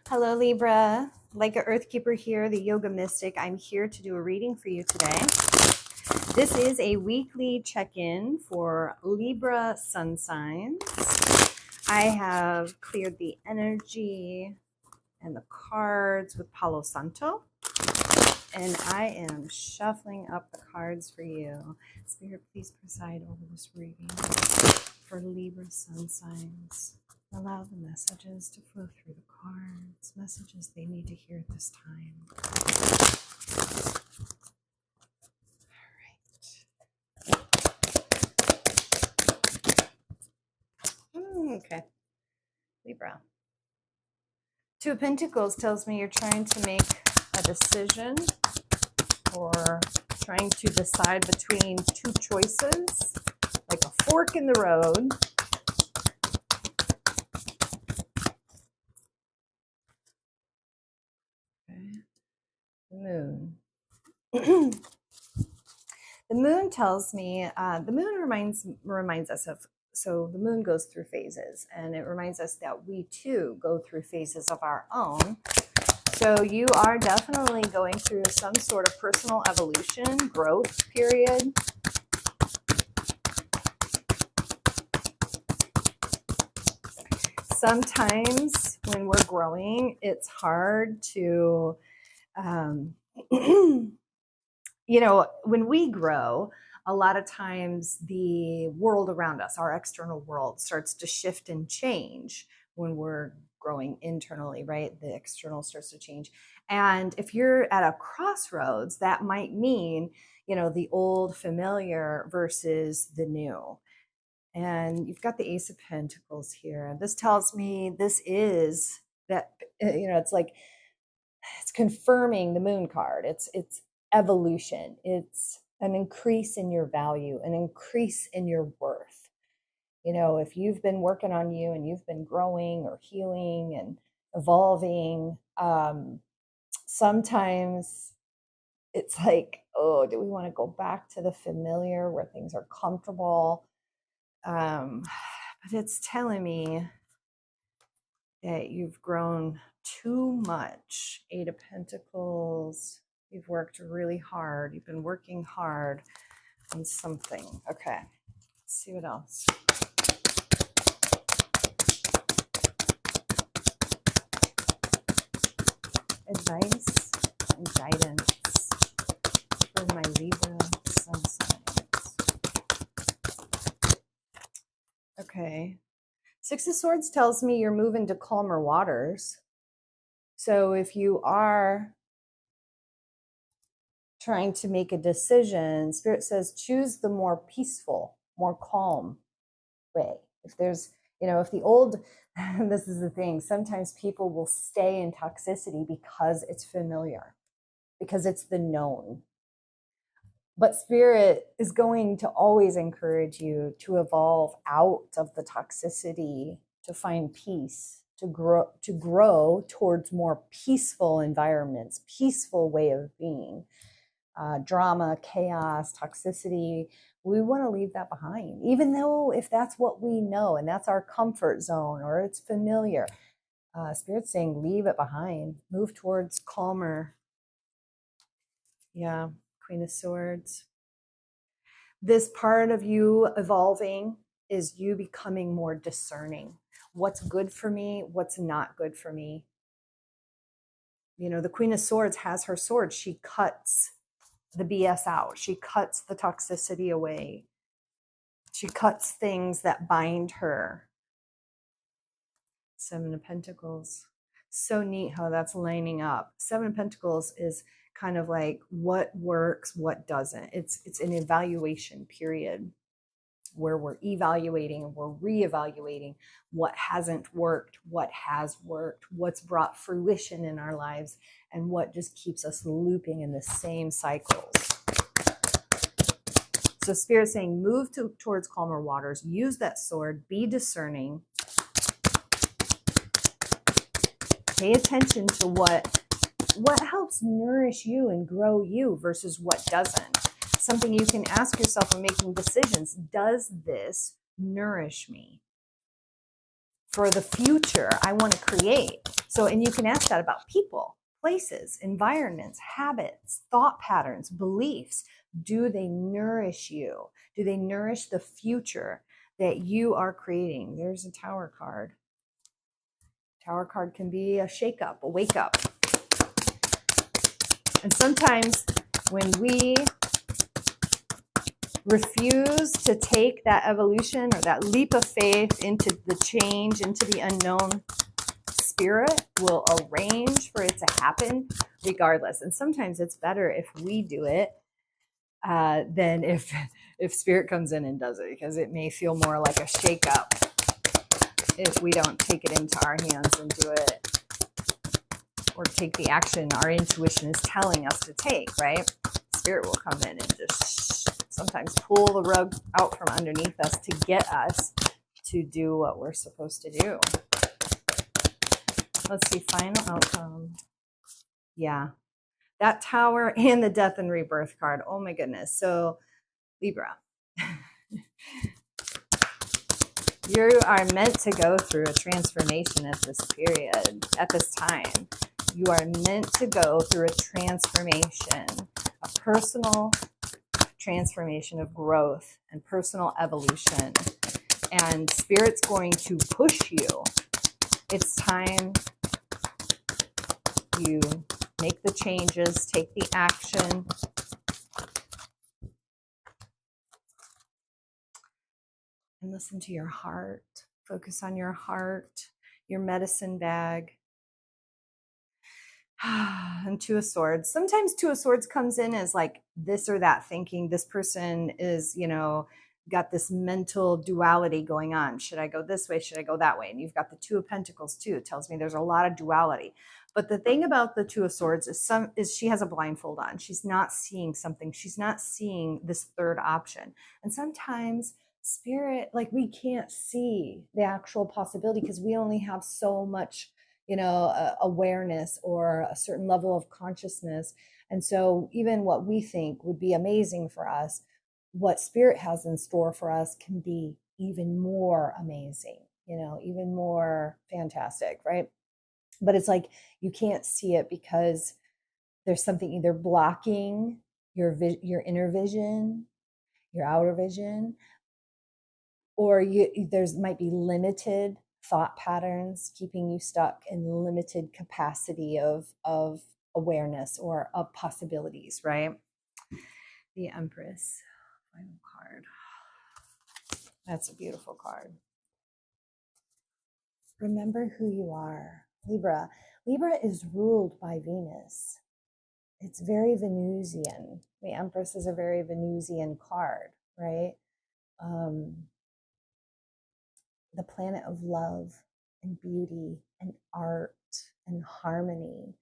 Hello, Libra. Like a Earthkeeper here, the Yoga Mystic. I'm here to do a reading for you today. This is a weekly check-in for Libra sun signs. I have cleared the energy and the cards with Palo Santo, and I am shuffling up the cards for you. Spirit, please preside over this reading for Libra sun signs. Allow the messages to flow through the cards, messages they need to hear at this time. All right. Okay. Libra. Two of Pentacles tells me you're trying to make a decision or trying to decide between two choices, like a fork in the road. Okay. The moon. The moon tells me, the moon reminds us of, so the moon goes through phases, and it reminds us that we too go through phases of our own. So you are definitely going through some sort of personal evolution, growth period. Sometimes when we're growing, it's hard to, when we grow, a lot of times the world around us, our external world, starts to shift and change when we're growing internally, right? The external starts to change. And if you're at a crossroads, that might mean, the old familiar versus the new. And you've got the Ace of Pentacles here. This tells me this is that, it's like, it's confirming the moon card. It's evolution. It's an increase in your value, an increase in your worth. If you've been working on you and you've been growing or healing and evolving, sometimes it's like, oh, do we want to go back to the familiar where things are comfortable? But it's telling me that you've grown too much. Eight of Pentacles. You've worked really hard. You've been working hard on something. Okay, let's see what else. Advice and guidance for my Libra sun signs. Okay. Six of Swords tells me you're moving to calmer waters. So if you are trying to make a decision, Spirit says choose the more peaceful, more calm way. If there's, if the old, this is the thing, sometimes people will stay in toxicity because it's familiar, because it's the known. But Spirit is going to always encourage you to evolve out of the toxicity, to find peace, to grow towards more peaceful environments, peaceful way of being. Drama, chaos, toxicity, we want to leave that behind, even though if that's what we know and that's our comfort zone or it's familiar. Spirit's saying leave it behind, move towards calmer. Yeah, Queen of Swords. This part of you evolving is you becoming more discerning. What's good for me, what's not good for me. The Queen of Swords has her sword. She cuts the BS out. She cuts the toxicity away. She cuts things that bind her. Seven of Pentacles. So neat how that's lining up. Seven of Pentacles is kind of like what works, what doesn't. It's an evaluation period where we're evaluating, we're reevaluating what hasn't worked, what has worked, what's brought fruition in our lives, and what just keeps us looping in the same cycles. So Spirit's saying move towards calmer waters, use that sword, be discerning, pay attention to what helps nourish you and grow you versus what doesn't. Something you can ask yourself when making decisions, does this nourish me? for the future I want to create. So, and you can ask that about people, places, environments, habits, thought patterns, beliefs. Do they nourish you? Do they nourish the future that you are creating? There's a Tower card. Tower card can be a shake up, a wake up. And sometimes when we refuse to take that evolution or that leap of faith into the change, into the unknown, Spirit will arrange for it to happen regardless. And sometimes it's better if we do it than if Spirit comes in and does it, because it may feel more like a shake up if we don't take it into our hands and do it, or take the action our intuition is telling us to take, right? Spirit will come in and just sometimes pull the rug out from underneath us to get us to do what we're supposed to do. Let's see, final outcome. Yeah, that Tower and the Death and Rebirth card. Oh my goodness. So Libra, you are meant to go through a transformation at this period, at this time. You are meant to go through a transformation, a personal transformation of growth and personal evolution. And Spirit's going to push you. It's time you make the changes, take the action. And listen to your heart. Focus on your heart, your medicine bag. And Two of Swords. Sometimes Two of Swords comes in as like this or that thinking. This person is, got this mental duality going on. Should I go this way? Should I go that way? And you've got the Two of Pentacles too. It tells me there's a lot of duality. But the thing about the Two of Swords is she has a blindfold on. She's not seeing something. She's not seeing this third option. And sometimes Spirit, like, we can't see the actual possibility because we only have so much, awareness or a certain level of consciousness. And so even what we think would be amazing for us, what Spirit has in store for us can be even more amazing, even more fantastic, right? But it's like you can't see it because there's something either blocking your inner vision, your outer vision, or there's might be limited thought patterns keeping you stuck in limited capacity of awareness or of possibilities, right? The Empress, final card. That's a beautiful card. Remember who you are. Libra. Libra is ruled by Venus. It's very Venusian. The Empress is a very Venusian card, right? The planet of love and beauty and art and harmony.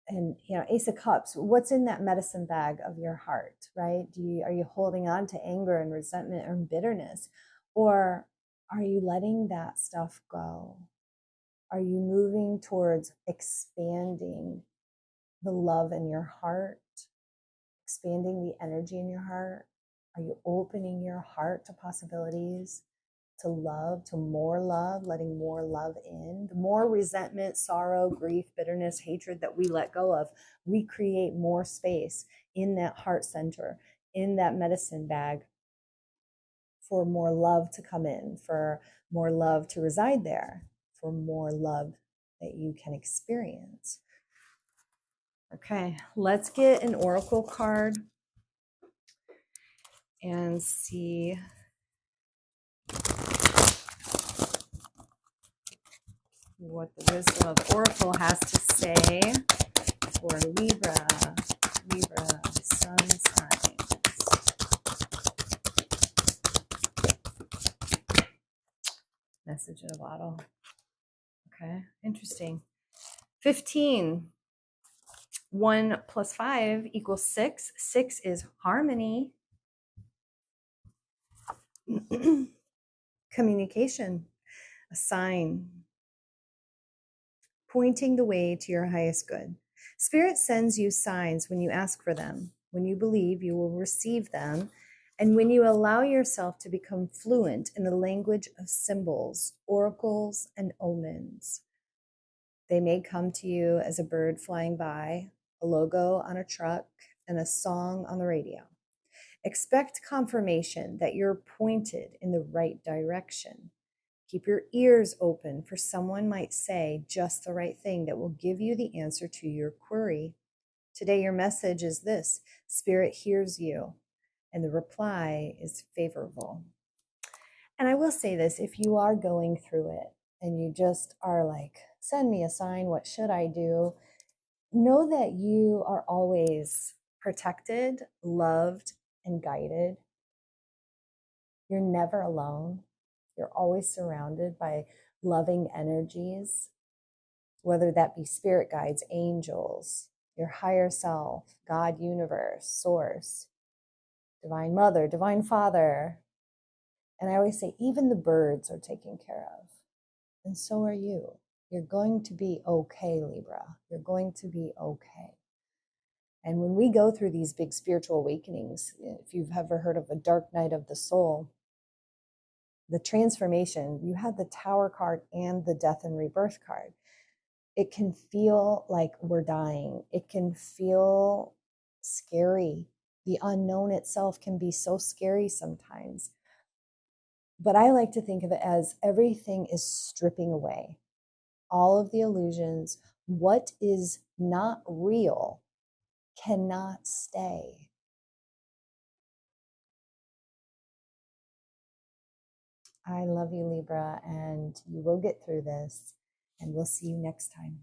And, Ace of Cups, what's in that medicine bag of your heart, right? Are you holding on to anger and resentment and bitterness? Or are you letting that stuff go? Are you moving towards expanding the love in your heart, expanding the energy in your heart? Are you opening your heart to possibilities, to love, to more love, letting more love in? The more resentment, sorrow, grief, bitterness, hatred that we let go of, we create more space in that heart center, in that medicine bag, for more love to come in, for more love to reside there, for more love that you can experience. Okay, let's get an oracle card and see what the wisdom of the oracle has to say for Libra, sun signs. Message in a bottle. Okay, interesting. 15. 1 plus 5 equals 6. 6 is harmony. Communication, a sign pointing the way to your highest good. Spirit sends you signs when you ask for them. When you believe, you will receive them, And when you allow yourself to become fluent in the language of symbols, oracles, and omens, they may come to you as a bird flying by, a logo on a truck, and a song on the radio. Expect confirmation that you're pointed in the right direction. Keep your ears open, for someone might say just the right thing that will give you the answer to your query. Today, your message is this: Spirit hears you, and the reply is favorable. And I will say this, if you are going through it and you just are like, send me a sign, what should I do? Know that you are always protected, loved, and guided. You're never alone. You're always surrounded by loving energies, whether that be spirit guides, angels, your higher self, God, universe, source, divine mother, divine father. And I always say, even the birds are taken care of. And so are you. You're going to be okay, Libra. You're going to be okay. And when we go through these big spiritual awakenings, if you've ever heard of a dark night of the soul, the transformation, you have the Tower card and the death and rebirth card. It can feel like we're dying. It can feel scary. The unknown itself can be so scary sometimes. But I like to think of it as everything is stripping away. All of the illusions, what is not real cannot stay. I love you, Libra, and you will get through this, and we'll see you next time.